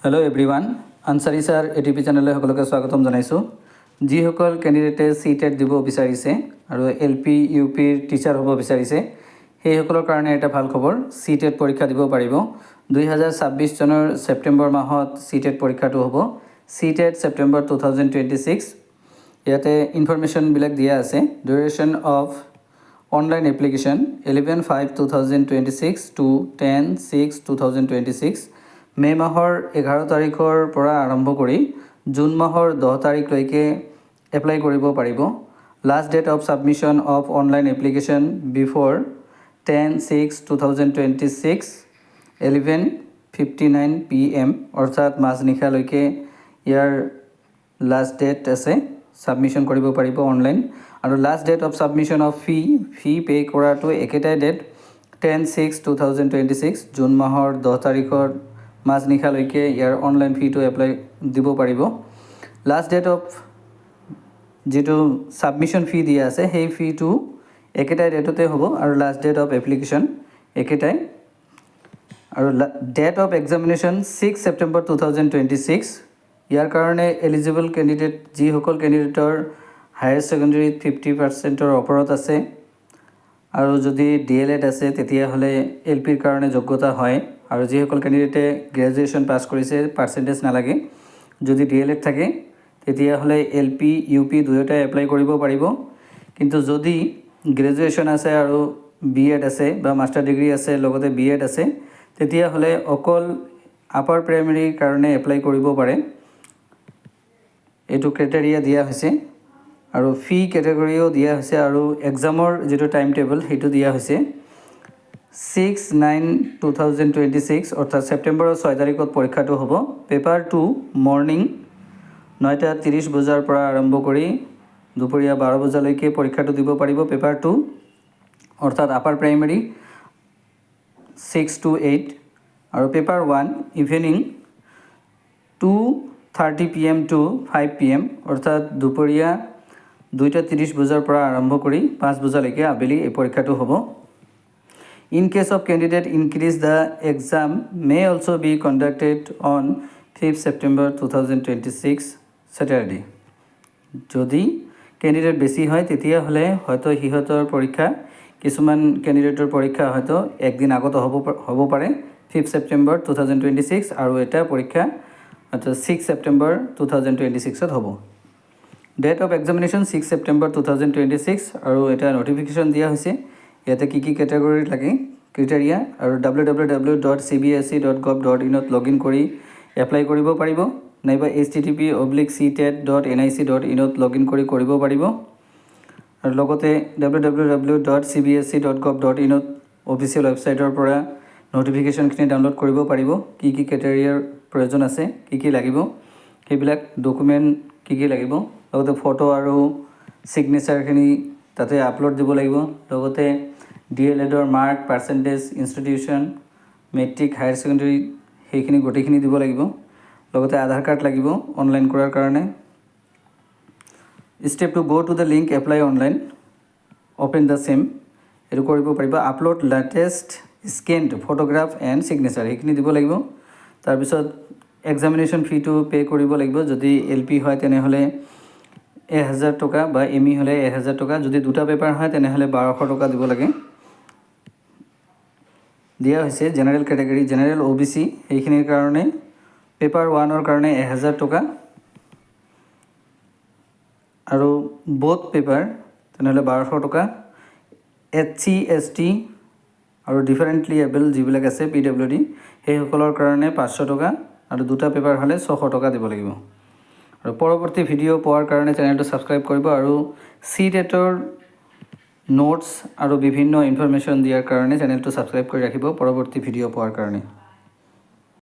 Hello' everyone, Ansari sir ATP চেনেললৈ সকলোকে স্বাগতম জনাইছোঁ। যিসকল কেণ্ডিডেটে CTET দিব বিচাৰিছে আৰু LP UPৰ টিচাৰ হ'ব বিচাৰিছে সেইসকলৰ কাৰণে এটা ভাল খবৰ, CTET পৰীক্ষা দিব পাৰিব। 2026 চনৰ ছেপ্টেম্বৰ মাহত CTET পৰীক্ষাটো হ'ব। CTET ছেপ্টেম্বৰ 2026। ইয়াতে ইনফৰমেশ্যনবিলাক দিয়া আছে। Duration of online application 11/5/2026 to 10/6/2026। মে' মাহৰ 11 তাৰিখৰ পৰা আৰম্ভ কৰি জুন মাহৰ 10 তাৰিখলৈকে এপ্লাই কৰিব পাৰিব। Last date of submission of online application before 10/6/2026 11:59 PM, অৰ্থাৎ মাজনিশালৈকে ইয়াৰ লাষ্ট ডেট আছে, ছাবমিশ্যন কৰিব পাৰিব অনলাইন। আৰু last date of submission of fee pay' কৰাটো একেটাই ডেট 10/6/2026, জুন মাহৰ 10 তাৰিখৰ মাজনিশালৈকে ইয়াৰ অনলাইন ফিটো এপ্লাই দিব পাৰিব। লাষ্ট ডেট অফ যিটো ছাবমিশ্যন ফি দিয়া আছে সেই ফিটো একেটাই ডেটতে হ'ব আৰু লাষ্ট ডেট অফ এপ্লিকেশ্যন একেটাই। আৰু ডেট অফ এক্সামিনেশ্যন 6 ছেপ্টেম্বৰ 2026। ইয়াৰ কাৰণে এলিজিবল কেণ্ডিডেট যিসকল কেণ্ডিডেটৰ হায়াৰ ছেকেণ্ডেৰীত 50%ৰ ওপৰত আছে আৰু যদি DLED আছে তেতিয়াহ'লে LPৰ কাৰণে যোগ্যতা হয়। আৰু যিসকল কেণ্ডিডেটে গ্ৰেজুৱেশ্যন পাছ কৰিছে পাৰ্চেণ্টেজ নালাগে। যদি DLED থাকে তেতিয়াহ'লে LP UP দুয়োটাই এপ্লাই কৰিব পাৰিব। কিন্তু যদি গ্ৰেজুৱেশ্যন আছে আৰু BEd আছে বা মাষ্টাৰ ডিগ্ৰী আছে লগতে BEd আছে তেতিয়াহ'লে অকল আপাৰ প্ৰাইমেৰীৰ কাৰণে এপ্লাই কৰিব পাৰে। এইটো ক্ৰাইটেৰিয়া দিয়া হৈছে আৰু ফি কেটেগৰীও দিয়া হৈছে আৰু এক্সামৰ যিটো টাইম টেবল সেইটো দিয়া হৈছে 6/9/2026, অৰ্থাৎ ছেপ্টেম্বৰৰ 6 তাৰিখত পৰীক্ষাটো হ'ব। পেপাৰ 2 মৰ্ণিং 9:30 বজাৰ পৰা আৰম্ভ কৰি দুপৰীয়া 12 বজালৈকে পৰীক্ষাটো দিব পাৰিব। পেপাৰ 2 অৰ্থাৎ আপাৰ প্ৰাইমেৰী 6 to 8 আৰু paper 1 evening 2:30 PM to 5 PM, অৰ্থাৎ দুপৰীয়া 2:30 বজাৰ পৰা আৰম্ভ কৰি 5 বজালৈকে আবেলি এই পৰীক্ষাটো হ'ব। In case of candidate increase, the exam may also be conducted on 5 September 2026 Saturday. যদি কেণ্ডিডেট বেছি হয় তেতিয়াহ'লে হয়তো সিহঁতৰ পৰীক্ষা কিছুমান কেণ্ডিডেটৰ পৰীক্ষা হয়তো একদিন আগত হ'ব পাৰে 5 ছেপ্টেম্বৰ 2026 আৰু এটা পৰীক্ষা হয়তো 6 ছেপ্টেম্বৰ 2026ত হ'ব। ডেট অফ এক্সামিনেশ্যন 6 ছেপ্টেম্বৰ 2026 আৰু এটা নটিফিকেশ্যন দিয়া হৈছে। ইয়াতে কি কেটেগৰী লাগে ক্ৰাইটেৰিয়া আৰু www.cbse.gov.in লগ ইন কৰি এপ্লাই কৰিব পাৰিব, নাইবা http://ctet.nic.in লগ ইন কৰি কৰিব পাৰিব। আৰু লগতে www.cbse.gov.in অফিচিয়েল ৱেবছাইটৰ পৰা নটিফিকেশ্যনখিনি ডাউনলোড কৰিব পাৰিব। কি ক্ৰাইটেৰিয়াৰ প্ৰয়োজন আছে, কি লাগিব, সেইবিলাক ডকুমেণ্ট কি লাগিব, লগতে ফটো আৰু ছিগনেচাৰখিনি তাতে আপলোড দিব লাগিব। লগতে DLEDৰ mark, percentage, institution, matric, higher secondary সেইখিনি গোটেইখিনি দিব লাগিব। লগতে আধাৰ কাৰ্ড লাগিব অনলাইন কৰাৰ কাৰণে। Step two go' to the link apply online, open the same, এইটো কৰিব পাৰিব। Upload latest scanned photograph and signature সেইখিনি দিব লাগিব। তাৰপিছত এক্সামিনেশ্যন ফিটো পে' কৰিব লাগিব। যদি LP হয় তেনেহ'লে 1000 টকা বা ME হ'লে 1000 টকা। যদি দুটা পেপাৰ হয় তেনেহ'লে 1200 টকা দিব লাগে। দিয়া হৈছে জেনেৰেল কেটেগৰী, জেনেৰেল OBC সেইখিনিৰ কাৰণে পেপাৰ 1ৰ কাৰণে 1000 টকা আৰু বোথ পেপাৰ তেনেহ'লে 1200 টকা। SC ST আৰু ডিফাৰেণ্টলি এবল যিবিলাক আছে PWD সেইসকলৰ কাৰণে 500 টকা আৰু দুটা পেপাৰ হ'লে 600 টকা দিব লাগিব। আৰু পৰৱৰ্তী ভিডিঅ' পোৱাৰ কাৰণে চেনেলটো ছাবস্ক্ৰাইব কৰিব আৰু CTETৰ নোটছ আৰু বিভিন্ন ইনফৰমেশ্যন দিয়াৰ কাৰণে চেনেলটো ছাবস্ক্ৰাইব কৰি ৰাখিব পৰৱৰ্তী ভিডিঅ' পোৱাৰ কাৰণে।